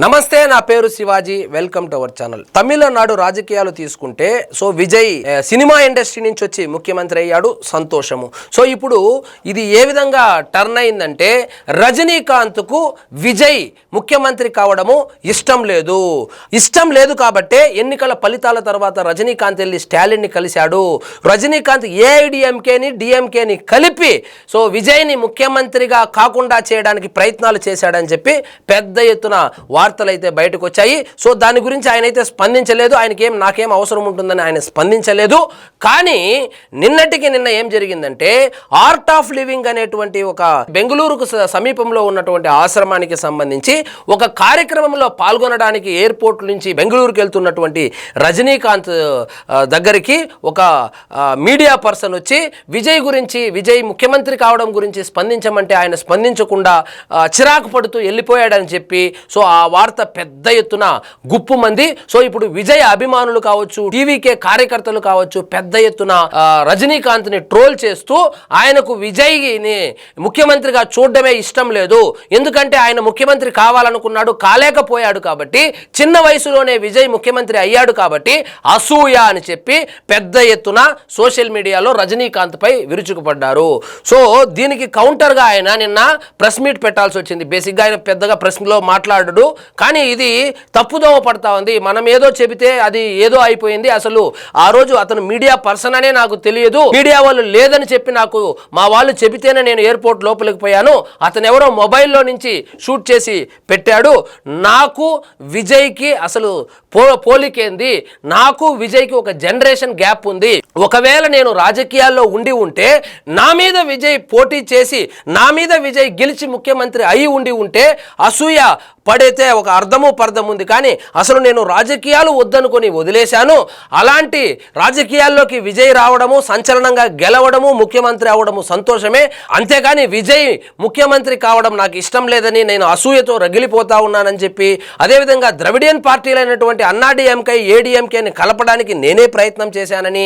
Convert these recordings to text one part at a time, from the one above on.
నమస్తే, నా పేరు Shivaji. Welcome to our channel. Tamil Nadu రాజకీయాలు తీసుకుంటే విజయ్ సినిమా ఇండస్ట్రీ నుంచి వచ్చి ముఖ్యమంత్రి అయ్యాడు, సంతోషము. ఇప్పుడు ఇది ఏ విధంగా టర్న్ అయిందంటే రజనీకాంత్కు విజయ్ ముఖ్యమంత్రి కావడము ఇష్టం లేదు కాబట్టే ఎన్నికల ఫలితాల తర్వాత రజనీకాంత్ వెళ్ళి స్టాలిన్ని కలిశాడు. రజనీకాంత్ ఏఐడిఎంకేని డిఎంకేని కలిపి విజయ్ని ముఖ్యమంత్రిగా కాకుండా చేయడానికి ప్రయత్నాలు చేశాడని చెప్పి పెద్ద ఎత్తున వార్తలు అయితే బయటకు వచ్చాయి. దాని గురించి ఆయన అయితే స్పందించలేదు. నాకేం అవసరం ఉంటుందని ఆయన స్పందించలేదు. కానీ నిన్న ఏం జరిగిందంటే ఆర్ట్ ఆఫ్ లివింగ్ అనేటువంటి ఒక బెంగళూరుకు సమీపంలో ఉన్నటువంటి ఆశ్రమానికి సంబంధించి ఒక కార్యక్రమంలో పాల్గొనడానికి ఎయిర్పోర్ట్ నుంచి బెంగళూరుకు వెళ్తున్నటువంటి రజనీకాంత్ దగ్గరికి ఒక మీడియా పర్సన్ వచ్చి విజయ్ ముఖ్యమంత్రి కావడం గురించి స్పందించమంటే ఆయన స్పందించకుండా చిరాకు పడుతూ వెళ్ళిపోయాడని చెప్పి ఆ వార్త పెద్ద ఎత్తున గుప్పుమంది. ఇప్పుడు విజయ్ అభిమానులు కావచ్చు, టీవీకే కార్యకర్తలు కావచ్చు, పెద్ద ఎత్తున రజనీకాంత్ ని ట్రోల్ చేస్తూ ఆయనకు విజయ్ని ముఖ్యమంత్రిగా చూడడమే ఇష్టం లేదు, ఎందుకంటే ఆయన ముఖ్యమంత్రి కావాలనుకున్నాడు, కాలేకపోయాడు కాబట్టి, చిన్న వయసులోనే విజయ్ ముఖ్యమంత్రి అయ్యాడు కాబట్టి అసూయ అని చెప్పి పెద్ద ఎత్తున సోషల్ మీడియాలో రజనీకాంత్ పై విరుచుకుపడ్డారు. దీనికి కౌంటర్ గా ఆయన నిన్న ప్రెస్ మీట్ పెట్టాల్సి వచ్చింది. బేసిక్ గా ఆయన పెద్దగా ప్రెస్ లో మాట్లాడడు, కానీ ఇది తప్పుదోవ పడతా ఉంది. మనం ఏదో చెబితే అది ఏదో అయిపోయింది. అసలు ఆ రోజు అతను మీడియా పర్సన్ అనే నాకు తెలియదు, మీడియా వాళ్ళు లేదని చెప్పి నాకు మా వాళ్ళు చెబితేనే నేను ఎయిర్పోర్ట్ లోపలికి పోయాను, అతను ఎవరో మొబైల్లో నుంచి షూట్ చేసి పెట్టాడు, నాకు విజయ్కి అసలు పోలికేంది, నాకు విజయ్కి ఒక జనరేషన్ గ్యాప్ ఉంది, ఒకవేళ నేను రాజకీయాల్లో ఉండి ఉంటే నా మీద విజయ్ పోటీ చేసి నా మీద విజయ్ గెలిచి ముఖ్యమంత్రి అయి ఉండి ఉంటే అసూయ పడితే ఒక అర్థము పర్థం ఉంది, కానీ అసలు నేను రాజకీయాలు వద్దనుకొని వదిలేశాను. అలాంటి రాజకీయాల్లోకి విజయ్ రావడము, సంచలనంగా గెలవడము, ముఖ్యమంత్రి అవడము సంతోషమే, అంతేగాని విజయ్ ముఖ్యమంత్రి కావడం నాకు ఇష్టం లేదని నేను అసూయతో రగిలిపోతా ఉన్నానని చెప్పి, అదేవిధంగా ద్రవిడియన్ పార్టీలైనటువంటి అన్నాడీఎంకే ఏడీఎంకేని కలపడానికి నేనే ప్రయత్నం చేశానని,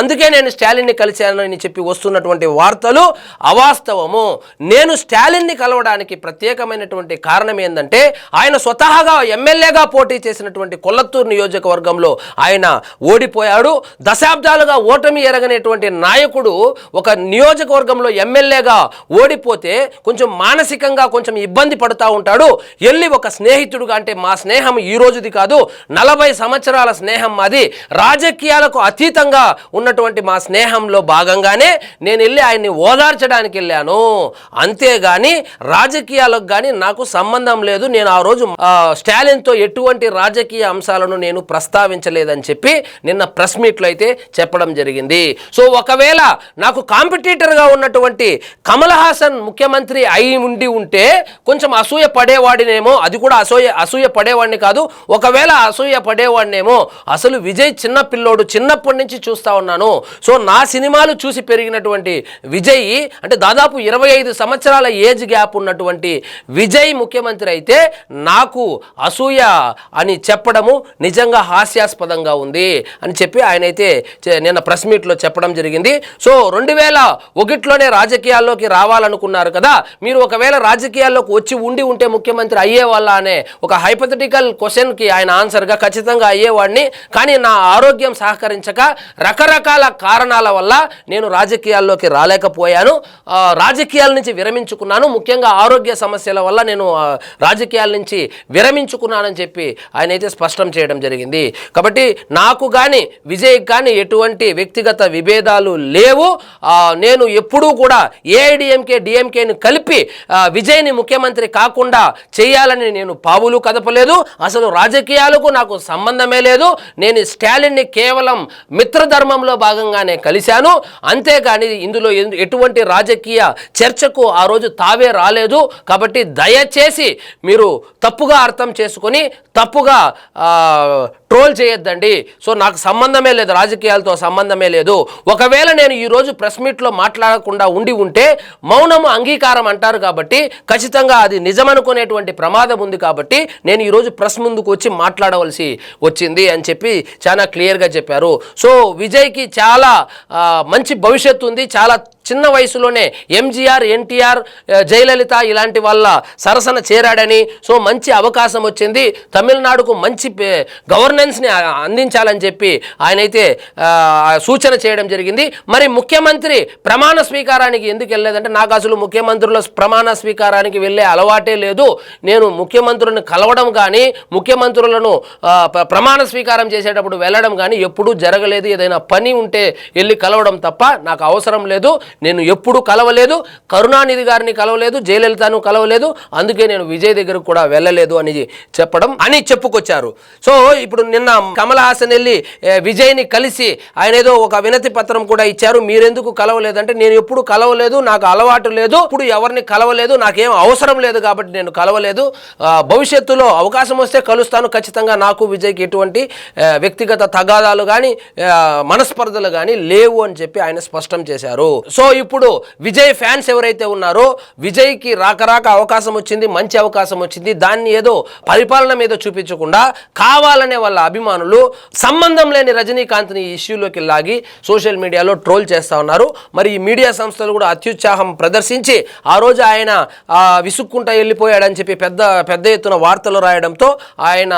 అందుకే నేను స్టాలిన్ని కలిశానని చెప్పి వస్తున్నటువంటి వార్తలు అవాస్తవము. నేను స్టాలిన్ని కలవడానికి ప్రత్యేకమైనటువంటి కారణం ఏంటంటే ఆయన స్వతహాగా ఎమ్మెల్యేగా పోటీ చేసినటువంటి కొల్లత్తూరు నియోజకవర్గంలో ఆయన ఓడిపోయాడు. దశాబ్దాలుగా ఓటమి ఎరగనేటువంటి నాయకుడు ఒక నియోజకవర్గంలో ఎమ్మెల్యేగా ఓడిపోతే కొంచెం మానసికంగా కొంచెం ఇబ్బంది పడుతూ ఉంటాడు. వెళ్ళి ఒక స్నేహితుడుగా, అంటే మా స్నేహం ఈ రోజుది కాదు, 40 సంవత్సరాల స్నేహం మాది, రాజకీయాలకు అతీతంగా ఉన్నటువంటి మా స్నేహంలో భాగంగానే నేను వెళ్ళి ఆయన్ని ఓదార్చడానికి వెళ్ళాను, అంతేగాని రాజకీయాలకు కానీ నాకు సంబంధం లేదు, నేను ఆ రోజు స్టాలిన్తో ఎటువంటి రాజకీయ అంశాలను నేను ప్రస్తావించలేదని చెప్పి నిన్న ప్రెస్ మీట్లో అయితే చెప్పడం జరిగింది. ఒకవేళ నాకు కాంపిటీటర్గా ఉన్నటువంటి కమల్ హాసన్ ముఖ్యమంత్రి అయి ఉంటే కొంచెం అసూయ పడేవాడినేమో, అది కూడా అసూయ పడేవాడిని కాదు, ఒకవేళ అసూయ పడేవాడినేమో. అసలు విజయ్ చిన్న పిల్లోడు, చిన్నప్పటి నుంచి చూస్తా ఉన్నాను. నా సినిమాలు చూసి పెరిగినటువంటి విజయ్, అంటే దాదాపు 25 సంవత్సరాల ఏజ్ గ్యాప్ ఉన్నటువంటి విజయ్ ముఖ్యమంత్రి అయితే నాకు అసూయ అని చెప్పడము నిజంగా హాస్యాస్పదంగా ఉంది అని చెప్పి ఆయన అయితే నిన్న ప్రెస్ మీట్లో చెప్పడం జరిగింది. 2001లోనే రాజకీయాల్లోకి రావాలనుకున్నారు కదా, మీరు ఒకవేళ రాజకీయాల్లోకి వచ్చి ఉంటే ముఖ్యమంత్రి అయ్యేవాళ్ళ అనే ఒక హైపోథెటికల్ క్వశ్చన్కి ఆయన ఆన్సర్గా ఖచ్చితంగా అయ్యేవాడిని, కానీ నా ఆరోగ్యం సహకరించక రకరకాల కారణాల వల్ల నేను రాజకీయాల్లోకి రాలేకపోయాను, రాజకీయాల నుంచి విరమించుకున్నాను, ముఖ్యంగా ఆరోగ్య సమస్యల వల్ల నేను రాజకీయాల నుంచి విరమించుకున్నానని చెప్పి ఆయన అయితే స్పష్టం చేయడం జరిగింది. కాబట్టి నాకు కానీ విజయ్ కానీ ఎటువంటి వ్యక్తిగత విభేదాలు లేవు. నేను ఎప్పుడూ కూడా ఏఐడిఎంకే డిఎంకేని కలిపి విజయ్ని ముఖ్యమంత్రి కాకుండా చేయాలని నేను పావులు కదపలేదు. అసలు రాజకీయాలకు నాకు సంబంధమే లేదు. నేను స్టాలిన్ని కేవలం మిత్రధర్మంలో భాగంగానే కలిశాను, అంతేగాని ఇందులో ఎటువంటి రాజకీయ చర్చకు ఆ రోజు తావే రాలేదు. కాబట్టి దయచేసి మీరు తప్పుగా అర్థం చేసుకొని తప్పుగా ట్రోల్ చేయొద్దండి. నాకు సంబంధమే లేదు, రాజకీయాలతో సంబంధమే లేదు. ఒకవేళ నేను ఈరోజు ప్రెస్ మీట్లో మాట్లాడకుండా ఉంటే మౌనము అంగీకారం అంటారు కాబట్టి ఖచ్చితంగా అది నిజమనుకునేటువంటి ప్రమాదం ఉంది, కాబట్టి నేను ఈరోజు ప్రెస్ ముందుకు వచ్చి మాట్లాడవలసి వచ్చింది అని చెప్పి చాలా క్లియర్గా చెప్పారు. విజయ్కి చాలా మంచి భవిష్యత్తు ఉంది, చాలా చిన్న వయసులోనే ఎంజీఆర్, ఎన్టీఆర్, జయలలిత ఇలాంటి వాళ్ళ సరసన చేరాడని, సో మంచి అవకాశం వచ్చింది, తమిళనాడుకు మంచి గవర్నెన్స్ని అందించాలని చెప్పి ఆయనైతే సూచన చేయడం జరిగింది. మరి ముఖ్యమంత్రి ప్రమాణ స్వీకారానికి ఎందుకు వెళ్ళలేదంటే, నాకు అసలు ముఖ్యమంత్రుల ప్రమాణ స్వీకారానికి వెళ్ళే అలవాటే లేదు, నేను ముఖ్యమంత్రులను కలవడం కానీ ముఖ్యమంత్రులను ప్రమాణ స్వీకారం చేసేటప్పుడు వెళ్ళడం కానీ ఎప్పుడూ జరగలేదు. ఏదైనా పని ఉంటే వెళ్ళి కలవడం తప్ప నాకు అవసరం లేదు, నేను ఎప్పుడు కలవలేదు, కరుణానిధి గారిని కలవలేదు, జయలలితను కలవలేదు, అందుకే నేను విజయ్ దగ్గరకు కూడా వెళ్ళలేదు అని చెప్పుకొచ్చారు. సో ఇప్పుడు నిన్న కమల్ హాసన్ వెళ్ళి విజయ్ని కలిసి ఆయన ఏదో ఒక వినతి పత్రం కూడా ఇచ్చారు. మీరెందుకు కలవలేదంటే, నేను ఎప్పుడు కలవలేదు, నాకు అలవాటు లేదు, ఇప్పుడు ఎవరిని కలవలేదు, నాకేం అవసరం లేదు కాబట్టి నేను కలవలేదు, భవిష్యత్తులో అవకాశం వస్తే కలుస్తాను ఖచ్చితంగా, నాకు విజయ్కి ఎటువంటి వ్యక్తిగత తగాదాలు కానీ మనస్పర్ధలు కానీ లేవు అని చెప్పి ఆయన స్పష్టం చేశారు. సో ఇప్పుడు విజయ్ ఫ్యాన్స్ ఎవరైతే ఉన్నారో, విజయ్కి రాక అవకాశం వచ్చింది, మంచి అవకాశం వచ్చింది, దాన్ని ఏదో పరిపాలన మీద చూపించకుండా కావాలనే వాళ్ళ అభిమానులు సంబంధం లేని రజనీకాంత్ని ఈ ఇష్యూలోకి లాగి సోషల్ మీడియాలో ట్రోల్ చేస్తూ ఉన్నారు. మరి ఈ మీడియా సంస్థలు కూడా అత్యుత్సాహం ప్రదర్శించి ఆ రోజు ఆయన విసుక్కుంటా వెళ్ళిపోయాడని చెప్పి పెద్ద ఎత్తున వార్తలు రాయడంతో ఆయన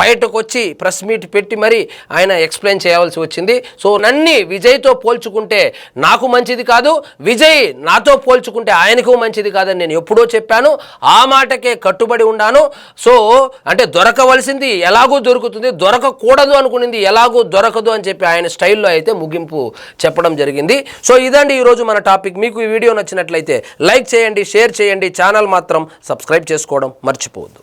బయటకు వచ్చి ప్రెస్ మీట్ పెట్టి మరి ఆయన ఎక్స్ప్లెయిన్ చేయవలసి వచ్చింది. సో నన్ను విజయ్తో పోల్చుకుంటే నాకు మంచిది కాదు, విజయ్ నాతో పోల్చుకుంటే ఆయనకు మంచిది కాదని నేను ఎప్పుడో చెప్పాను, ఆ మాటకే కట్టుబడి ఉన్నాను. సో అంటే దొరకవలసింది ఎలాగూ దొరుకుతుంది, దొరకకూడదు అనుకునింది ఎలాగూ దొరకదు అని చెప్పి ఆయన స్టైల్లో అయితే ముగింపు చెప్పడం జరిగింది. సో ఇదండి ఈరోజు మన టాపిక్. మీకు ఈ వీడియో నచ్చినట్లయితే లైక్ చేయండి, షేర్ చేయండి, ఛానల్ మాత్రం సబ్స్క్రైబ్ చేసుకోవడం మర్చిపోవద్దు.